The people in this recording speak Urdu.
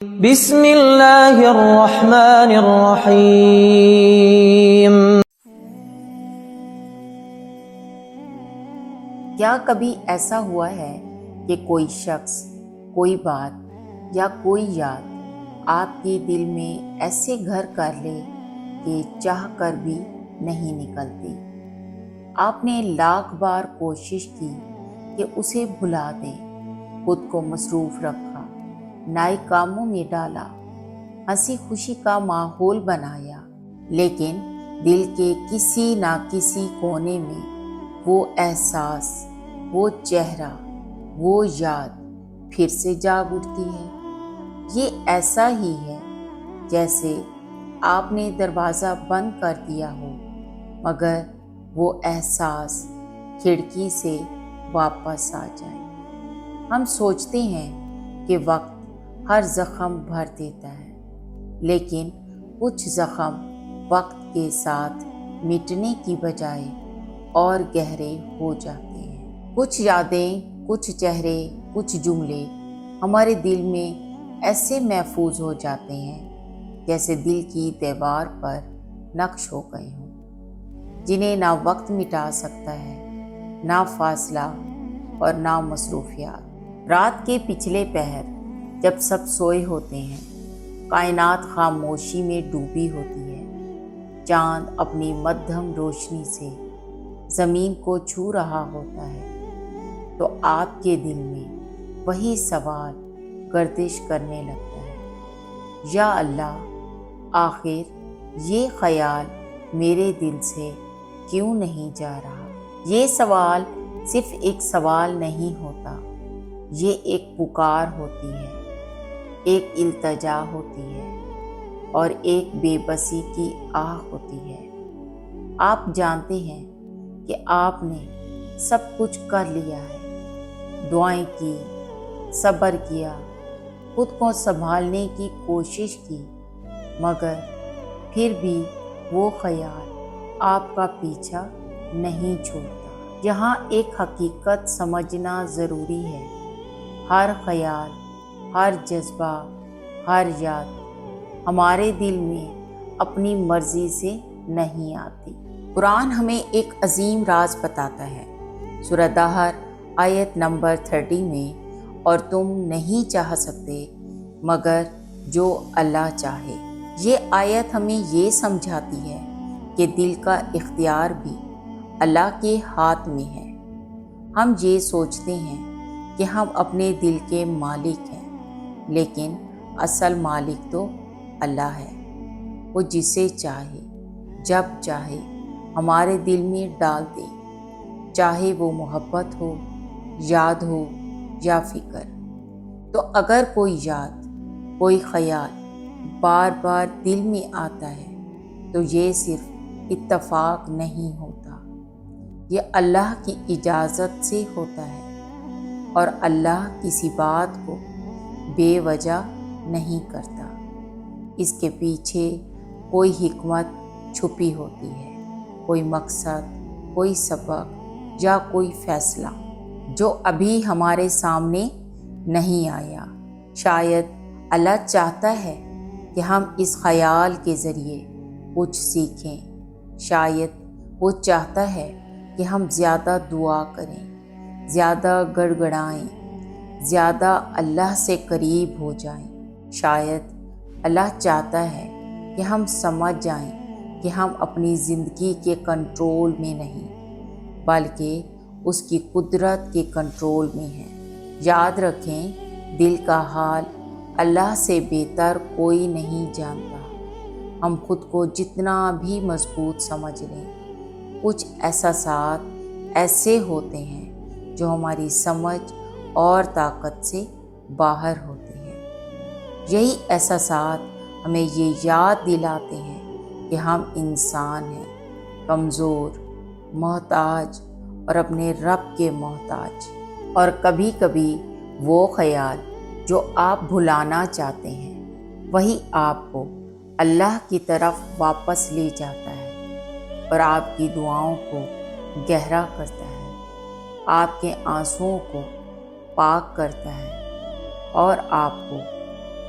بسم اللہ الرحمن الرحیم۔ کیا کبھی ایسا ہوا ہے کہ کوئی شخص، کوئی بات یا کوئی یاد آپ کے دل میں ایسے گھر کر لے کہ چاہ کر بھی نہیں نکلتی؟ آپ نے لاکھ بار کوشش کی کہ اسے بھلا دیں، خود کو مصروف رکھا، نئے کاموں میں ڈالا، ہنسی خوشی کا ماحول بنایا، لیکن دل کے کسی نہ کسی کونے میں وہ احساس، وہ چہرہ، وہ یاد پھر سے جاگ اٹھتی ہے۔ یہ ایسا ہی ہے جیسے آپ نے دروازہ بند کر دیا ہو، مگر وہ احساس کھڑکی سے واپس آ جائے۔ ہم سوچتے ہیں کہ وقت ہر زخم بھر دیتا ہے، لیکن کچھ زخم وقت کے ساتھ مٹنے کی بجائے اور گہرے ہو جاتے ہیں۔ کچھ یادیں، کچھ چہرے، کچھ جملے ہمارے دل میں ایسے محفوظ ہو جاتے ہیں جیسے دل کی دیوار پر نقش ہو گئے ہوں، جنہیں نہ وقت مٹا سکتا ہے، نہ فاصلہ اور نہ مصروفیات۔ رات کے پچھلے پہر جب سب سوئے ہوتے ہیں، کائنات خاموشی میں ڈوبی ہوتی ہے، چاند اپنی مدھم روشنی سے زمین کو چھو رہا ہوتا ہے، تو آپ کے دل میں وہی سوال گردش کرنے لگتا ہے، یا اللہ، آخر یہ خیال میرے دل سے کیوں نہیں جا رہا؟ یہ سوال صرف ایک سوال نہیں ہوتا، یہ ایک پکار ہوتی ہے، ایک التجا ہوتی ہے، اور ایک بے بسی کی آہ ہوتی ہے۔ آپ جانتے ہیں کہ آپ نے سب کچھ کر لیا ہے، دعائیں کی، صبر کیا، خود کو سنبھالنے کی کوشش کی، مگر پھر بھی وہ خیال آپ کا پیچھا نہیں چھوڑتا۔ یہاں ایک حقیقت سمجھنا ضروری ہے، ہر خیال، ہر جذبہ، ہر یاد ہمارے دل میں اپنی مرضی سے نہیں آتی۔ قرآن ہمیں ایک عظیم راز بتاتا ہے، سورہ دہر آیت نمبر 30 میں، اور تم نہیں چاہ سکتے مگر جو اللہ چاہے۔ یہ آیت ہمیں یہ سمجھاتی ہے کہ دل کا اختیار بھی اللہ کے ہاتھ میں ہے۔ ہم یہ سوچتے ہیں کہ ہم اپنے دل کے مالک ہیں، لیکن اصل مالک تو اللہ ہے۔ وہ جسے چاہے، جب چاہے ہمارے دل میں ڈال دے، چاہے وہ محبت ہو، یاد ہو یا فکر۔ تو اگر کوئی یاد، کوئی خیال بار بار دل میں آتا ہے تو یہ صرف اتفاق نہیں ہوتا، یہ اللہ کی اجازت سے ہوتا ہے، اور اللہ کسی بات کو بے وجہ نہیں کرتا، اس کے پیچھے کوئی حکمت چھپی ہوتی ہے، کوئی مقصد، کوئی سبق یا کوئی فیصلہ جو ابھی ہمارے سامنے نہیں آیا۔ شاید اللہ چاہتا ہے کہ ہم اس خیال کے ذریعے کچھ سیکھیں، شاید وہ چاہتا ہے کہ ہم زیادہ دعا کریں، زیادہ گڑگڑائیں، زیادہ اللہ سے قریب ہو جائیں۔ شاید اللہ چاہتا ہے کہ ہم سمجھ جائیں کہ ہم اپنی زندگی کے کنٹرول میں نہیں، بلکہ اس کی قدرت کے کنٹرول میں ہیں۔ یاد رکھیں، دل کا حال اللہ سے بہتر کوئی نہیں جانتا۔ ہم خود کو جتنا بھی مضبوط سمجھ لیں، کچھ احساسات ایسے ہوتے ہیں جو ہماری سمجھ اور طاقت سے باہر ہوتے ہیں۔ یہی احساسات ہمیں یہ یاد دلاتے ہیں کہ ہم انسان ہیں، کمزور، محتاج اور اپنے رب کے محتاج۔ اور کبھی کبھی وہ خیال جو آپ بھلانا چاہتے ہیں، وہی آپ کو اللہ کی طرف واپس لے جاتا ہے، اور آپ کی دعاؤں کو گہرا کرتا ہے، آپ کے آنسوؤں کو پاک کرتا ہے، اور آپ کو